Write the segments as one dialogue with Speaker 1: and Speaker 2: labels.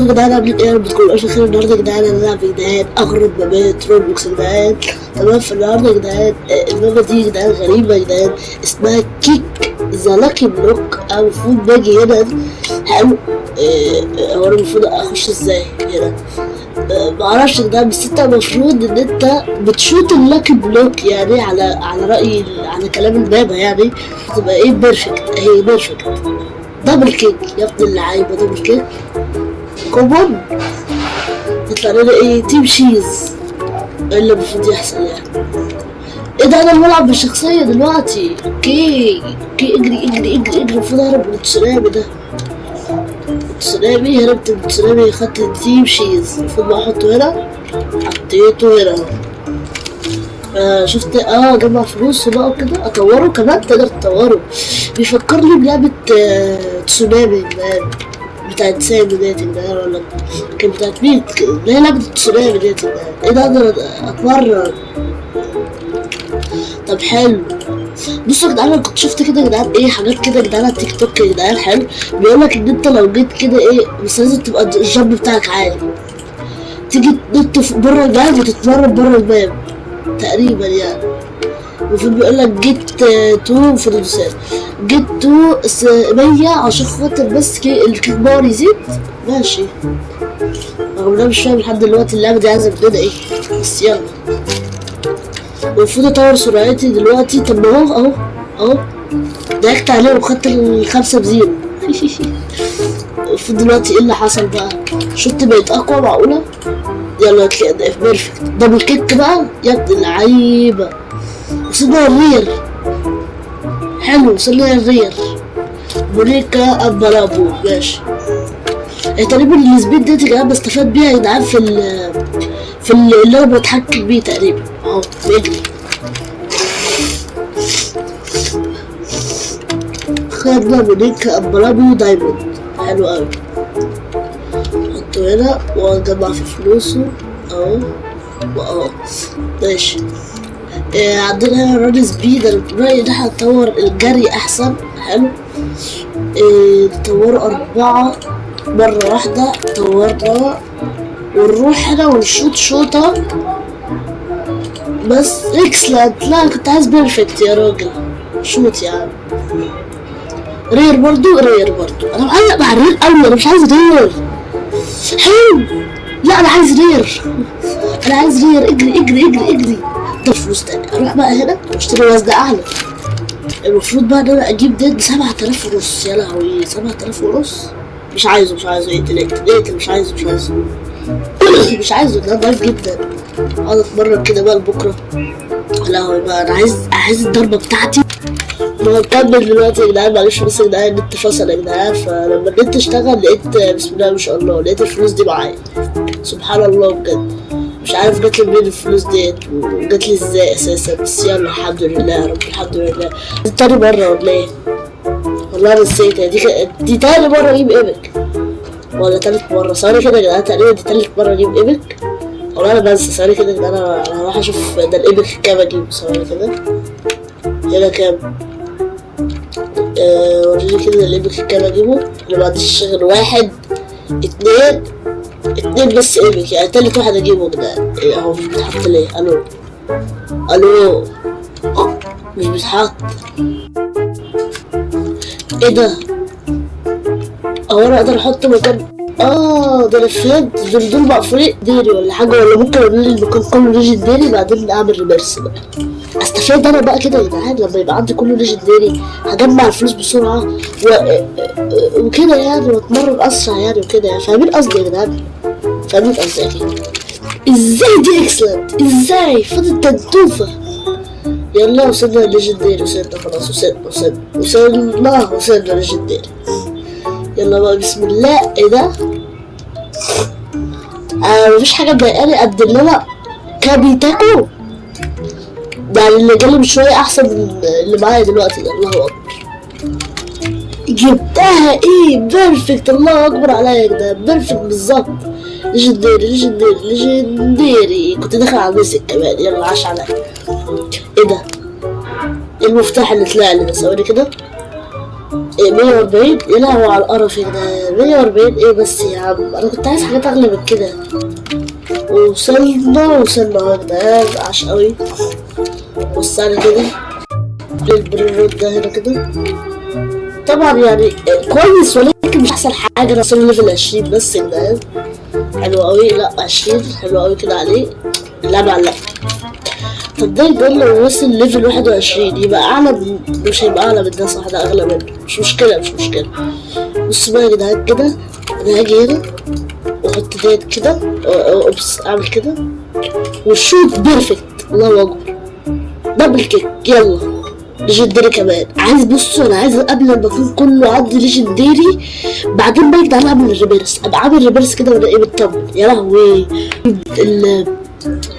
Speaker 1: يا جدعان عاملين ايه؟ بتكون الف خير. النهارده يا جدعان هنلعب يا جدعان اغرب مابات روبلوكس يا جدعان. تمام. فالنهارده يا جدعان المابا دي يا جدعان غريبه يا جدعان، اسمها كيك ذا لاكي بلوك. انا المفروض باجي هنا حلو. هو انا المفروض اخش ازاي هنا؟ معرفش يا جدعان، بس انت المفروض ان انت بتشوط اللاكي بلوك يعني على رأي على كلام المابا يعني تبقى ايه بيرفكت. هي بيرفكت دبل كيك يا ابن اللعيبه، دبل كيك كومون يطلع لنا ايه؟ تيم شيز. ايه اللي المفروض يحصل يعني؟ ايه ده؟ انا بلعب بالشخصيه دلوقتي. اوكي اجري اجري اجري اجري. المفروض اهرب من التسونامي ده. التسونامي هربت من التسونامي، خدت تيم شيز. المفروض بقى احطه هنا، حطيته هنا. شفت جمع فلوس بقى وكده. اطوره كمان، تقدر تطوره. بيفكرني بلعبة تسونامي بتاعت سامي ديت يا جدعان، ولا كانت بتاعت مين؟ اللي هي لعبة التسونامي ديت يا جدعان. ايه ده؟ اقدر اتمرن. طب حلو. بصوا يا جدعان، انا كنت شفت كده يا جدعان ايه حاجات كده يا جدعان على التيك توك يا جدعان. حلو. بيقولك ان انت لو جيت كده ايه، بس لازم تبقى الجامب بتاعك عالي، تيجي تنط بره الباب وتتمرن بره الباب تقريبا يعني. المفروض بيقولك جيت تو في الدوسات، جيت تو 100 عشان خاطر بس الكيك باور يزيد. ماشي. رغم انا مش فاهم لحد دلوقتي اللعبة دي عايزة مننا ايه، بس يلا. المفروض اطور سرعتي دلوقتي. طب ما اهو ضحكت عليه وخدت ال5 بزيرو. المفروض دلوقتي ايه اللي حصل بقى؟ شوت بقيت اقوى. معقولة؟ يلا كده بيرفكت دبل كيك بقى يا ابن اللعيبة. وصلنا الرير. حلو، وصلنا الرير. موريكا امبرابو. ماشي. تقريبا السبيد ديت يا جدعان بستفاد بيها يا جدعان في اللي انا بتحكم بيه تقريبا. اهو بيجري. خدنا موريكا امبرابو دايموند. حلو اوي. حطه هنا واجمع في فلوسه اهو واهو. ماشي. عندنا هنا ران سبيد. انا رأيي ان احنا نطور الجري احسن. حلو. نطوره 4 مرة واحدة. طورنا ونروح هنا ونشوط شوطة بس اكسلنت. لا كنت عايز بيرفكت يا راجل. شوت يا عم. رير برضو. انا معلق مع الرير اوي، انا مش عايز رير. حلو. لا انا عايز رير. اجري اجري اجري اجري. طب فلوس تاني. اروح بقى هنا واشتري وزن اعلى. المفروض بقى ان انا اجيب ديت ب7,500. يا لهوي 7,500. مش عايزه اقتل. مش عايزه. ده ضعيف جدا. اقعد اتمرن كده بقى لبكره. لا بقى انا عايز الضربه بتاعتي. نكمل دلوقتي يا جدعان. معلش بس يا جدعان النت فصل يا جدعان. فلما النت اشتغل لقيت بسم الله ما شاء الله لقيت الفلوس دي معايا. سبحان الله بجد. مش عارف جاتلي منين الفلوس ديت وجاتلي ازاي اساسا. بس يلا الحمد لله يا رب. الحمد لله. دي تاني مرة ولا ايه؟ والله نسيتها. دي تاني مرة اجيب ايبك ولا تالت مرة؟ ثواني كده يا جدعان. تقريبا دي تالت مرة اجيب ايبك. والله انا بنسى. ثواني كده يا جدعان. انا هروح اشوف ده الايبك كام اجيبه. ثواني كده. هنا كام؟ وريني كده الايبك كام اجيبه. انا ما عنديش غير 1 2 بس ايبك يعني. تالت واحد اجيبه كده اهو. مش بيتحط ليه؟ الو مش بيتحط. ايه ده؟ هو انا اقدر احط مكان؟ ده انا فهمت. دول مقفولين ديري ولا حاجه، ولا ممكن اعمل المكان كله ليجندري بعدين اعمل ريفرس بقى. استفاد انا بقى كده يا جدعان. لما يبقى عندي كله ليجندري هجمع الفلوس بسرعه وكده يعني، واتمرن اسرع يعني وكده يعني. فاهمين قصدي يا جدعان؟ فاهمين قصدي اكيد. ازاي دي اكسلنت؟ ازاي فضل تنتوفه؟ يلا وصلنا ليجندري. وصلنا خلاص. وصلنا ليجندري. يلا بقى بسم الله. ايه ده؟ مفيش حاجه مضايقاني قد اللي انا كابيتاكو يعني. اللي جالي من شويه احسن من اللي معايا دلوقتي ده. الله اكبر. جبتها ايه بيرفكت. الله اكبر عليا يا جدعان. بيرفكت بالظبط. ليجندري. كنت داخل على الميسك كمان. يلا عاش عليا. ايه ده؟ ايه المفتاح اللي طلع لي ده؟ ثواني كده. إيه 140؟ يا لهوي على القرف يا جدعان، 140 ايه بس يا عم، انا كنت عايز حاجات اغلى من كده. وصلنا يا جدعان، عاش قوي. بص على كده البريرود ده هنا كده، طبعا يعني كويس ولكن مش احسن حاجه. انا وصلنا ليفل 20 بس يا جدعان، حلو قوي. لا 20 حلو قوي كده عليه. لا معلق. طب ده يقول لو وصل ليفل 21 يبقى اعلى، مش هيبقى اعلى من ده صح؟ ده اغلى منه، مش مشكله مش مشكله. بصوا بقى يا جدعان كده، انا هاجي هنا واحط ديت كده، اوبس اعمل كده والشوت بيرفكت. الله اكبر، دبل كيك. يلا ليجندري كمان. عايز بصوا، انا عايز قبل ما اكون كله عندي ليجندري بعدين بقى يا اعمل الريفيرس، ابقى عامل ريفيرس كده وانا ايه بتطمن. يا لهوي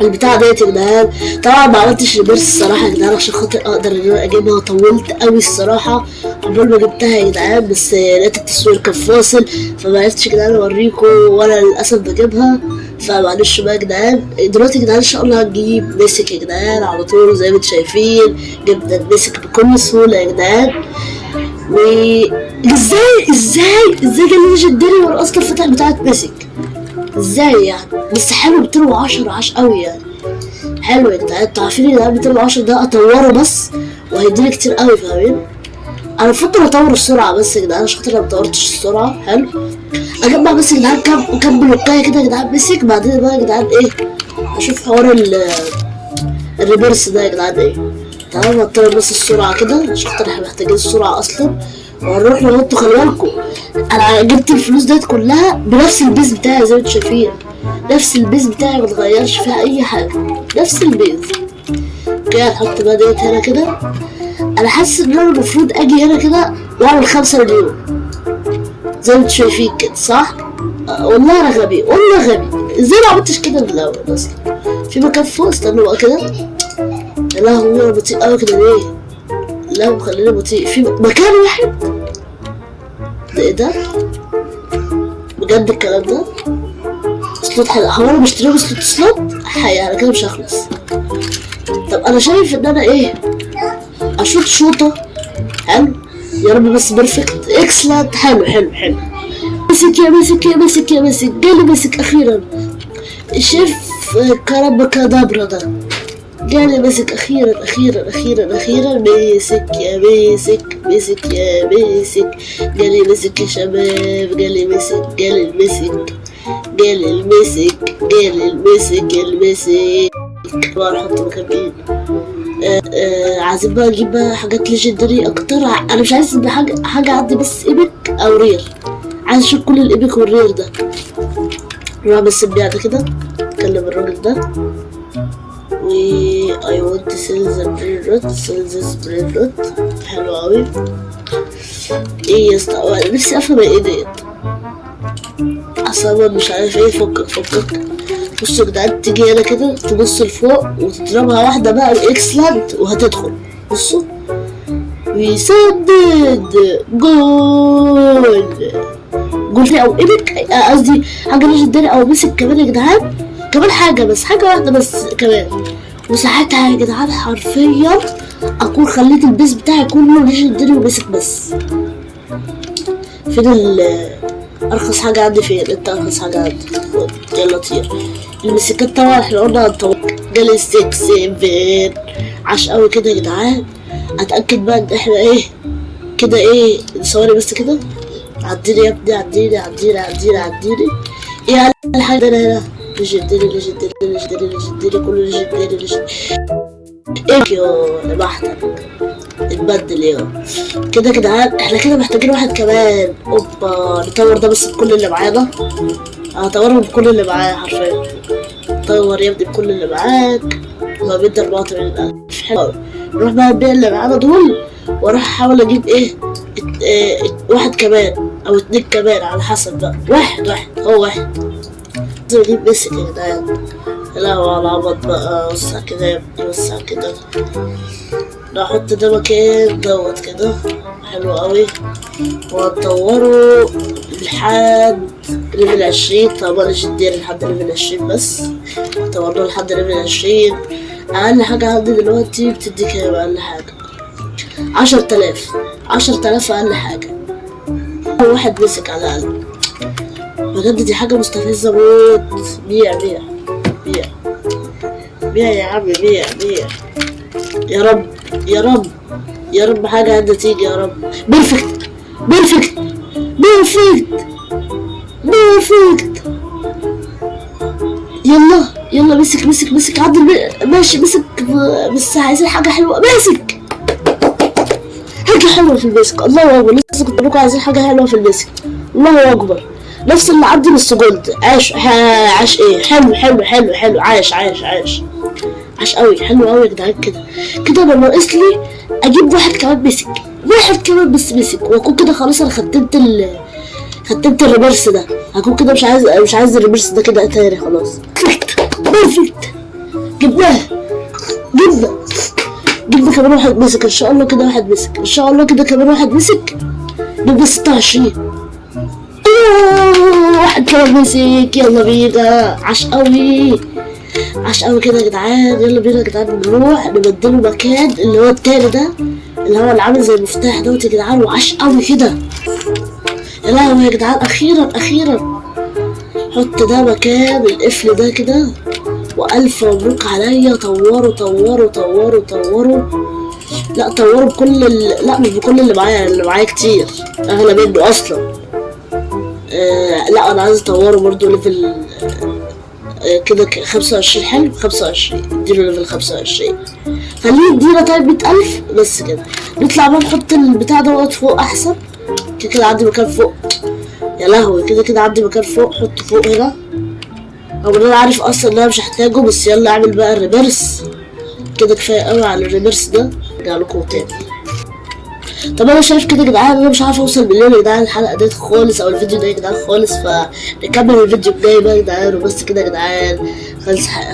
Speaker 1: البتاع ديت يا جدعان. طبعا ما عملتش ريفيرس الصراحه يا جدعان عشان خاطر اقدر ان انا اجيبها، طولت قوي الصراحه قبل ما جبتها يا جدعان، بس لقيت التصوير كان فاصل فما عرفتش يا جدعان اوريكم وانا للاسف بجيبها، فمعلش بقى يا جدعان. دلوقتي يا جدعان ان شاء الله هنجيب ميسك يا جدعان على طول زي ما انتم شايفين. جبنا الميسك بكل سهوله يا جدعان. و ازاي جالي ليجندري وانا اصلا فتح بتاعت ميسك؟ ازاي يعني؟ بس حلو 210 عاش قوي يعني، حلو يا جدعان. انتوا عارفين يا جدعان 210 ده اطوره بس وهيديني كتير قوي، فاهمين؟ انا بفضل اطور السرعه بس يا جدعان عشان خاطر انا مطورتش السرعه. حلو، اجمع بس يا جدعان كام بلوكايه كده يا جدعان مسك، بعدين بقى يا جدعان ايه اشوف حوار الريفرس ده يا جدعان ايه. تمام، هطور بس السرعه كده عشان خاطر احنا محتاجين السرعه اصلا. وهنروح نحط، خلي بالكم انا جبت الفلوس ديت كلها بنفس البيز بتاعي زي ما انتم شايفين، نفس البيز بتاعي متغيرش فيها اي حاجه، نفس البيز كده. هنحط بقى ديت هنا كده. انا حاسس ان انا المفروض اجي هنا كده واعمل 5 مليون زي ما انتم شايفين كده، صح؟ والله انا غبي، والله غبي. ازاي ما عملتش كده من الاول اصلا؟ في مكان فوق، استنوا بقى كده. يا لهوي انا بطيء قوي كده ليه؟ لا خليني بطيء في مكان واحد. ده ايه ده؟ بجد الكلام ده؟ سلوت حلو. هو انا بشتري سلوت حقيقة انا كده مش هخلص. طب انا شايف ان انا ايه اشوط شوطة. حلو يا رب بس بيرفكت اكسلنت. حلو مسك يا مسك يا مسك يا مسك، جالي مسك اخيرا. شايف كرب كدابرا ده جالي مسك اخيرا. مسك يا مسك يا مسك، جالي مسك يا شباب، جالي المسك بقى نحط مكان. عايزين بقى اجيب بقى حاجات ليجندري اكتر. انا مش عايز حاجه عندي بس ايبك او رير، عايز اشوف كل الايبك والرير ده. نروح بس نبيع ده كده، نكلم الراجل ده و I want to sell the brain rot. sell this brain rot. حلو اوي. ايه يا اسطى نفسي افهم ايه ديت اصلا، مش عارف ايه. فكك. بصوا يا جدعان، تيجي هنا كده تبص لفوق وتضربها واحده بقى باكسلنت وهتدخل. بصوا ويسدد جول او ايبك، قصدي حاجه ليجندري او مسك كمان يا جدعان. كمان حاجه واحده بس كمان، وساعتها يا جدعان حرفيا اكون خليت البيس بتاعي كله ليجندري ومسك بس. فين ارخص حاجه عندي؟ فين انت ارخص حاجه عندي؟ يلا طير. المسكات طبعا احنا قلنا هنطور. جالي 6 7 عاش قوي كده يا جدعان. اتاكد بقى ان احنا ايه كده. ايه ثواني بس كده، عديني يا ابني، عديني. ايه الحاجه ده هنا؟ ليجندري كله ليجندري. ايه يو انا بحتك اتبدل يو كده يا جدعان. احنا كده محتاجين واحد كمان. اوبا نطور ده بس بكل اللي معانا. هطورهم بكل اللي معايا حرفيا. طور يا ابني بكل اللي معاك. ما بين 84,000. حلو، نروح بقى نبيع اللي معانا دول واروح احاول اجيب ايه واحد كمان او 2 كمان على حسب بقى. واحد هو واحد. لازم اجيب مسك يا جدعان. لا هو على عبط بقى. وسع كده يا ابني، وسع كده. نحط ده مكان دوت كده. حلو قوي. وهنطوره لحد ليفل 20. طبعا ليجندري لحد ليفل 20 بس. طورناه لحد ليفل 20. اقل حاجة عندي دلوقتي بتدي كام؟ اقل حاجة 10,000. 10,000 اقل حاجة. واحد مسك على الاقل. بجد دي حاجة مستفزة موت. بيع بيع بيع بيع يا عم، بيع بيع. يا رب يا رب يا رب حاجة عندها تيجي يا رب. بيرفكت بيرفكت بيرفكت بيرفكت. يلا يلا، مسك مسك مسك، عدل ماشي، مسك. بس عايزين حاجة حلوة. مسك حاجة حلوة في البيسك. الله أكبر، لسه كنت بقولكوا عايزين حاجة حلوة في البيسك. الله أكبر، نفس اللي عدي بس جولد. عاش عاش ايه، حلو حلو حلو حلو، عاش عاش عاش عاش قوي، حلو قوي يا جدعان. كده انا ناقص لي اجيب واحد كمان مسك، واحد كمان بس مسك، واكون كده خلاص انا ختمت الريبرس ده. هكون كده مش عايز الريبرس ده كده تاني خلاص. بيرفكت. جبناها جبنا كمان واحد مسك ان شاء الله. كده واحد مسك ان شاء الله. كده كمان واحد مسك. جبنا 26. واحد كمان مسك. يلا بينا. عاش قوي عاش قوي كده يا جدعان. يلا بينا يا جدعان، نروح نبدله مكان اللي هو التاني ده، اللي هو اللي عامل زي المفتاح دوت يا جدعان. وعاش قوي كده. يا لهوي يا جدعان، اخيرا اخيرا. حط ده مكان القفل ده كده. والف مبروك عليا. طوروا. لا طوروا لا مش بكل اللي معايا، اللي معايا كتير اغلى منه اصلا. لا انا عايز اطوره برضو ليفل كده 25. حلو 25، اديله ليفل 25. خليه يدينا طيب 100,000 بس كده. نطلع بقى نحط البتاع دوت فوق احسن. كده عندي مكان فوق. يا لهوي، كده عندي مكان فوق. حط فوق هنا. هو انا عارف اصلا ان انا مش هحتاجه، بس يلا اعمل بقى الريبرس. كده كفايه قوي على الريبرس ده. ارجع لكم تاني. طب انا شايف كده يا جدعان، انا مش عارف اوصل بالليل يا جدعان الحلقه ديت خالص، او الفيديو ده يا جدعان خالص. فنكمل الفيديو الجاي بقى يا جدعان. وبس كده يا جدعان.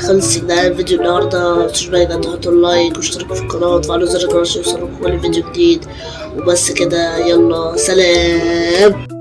Speaker 1: خلص يا جدعان الفيديو النهارده. متنسوش بقى يا جدعان تحطوا اللايك واشتركوا في القناه وتفعلوا زر الجرس عشان يوصلكم كل فيديو جديد. وبس كده، يلا سلام.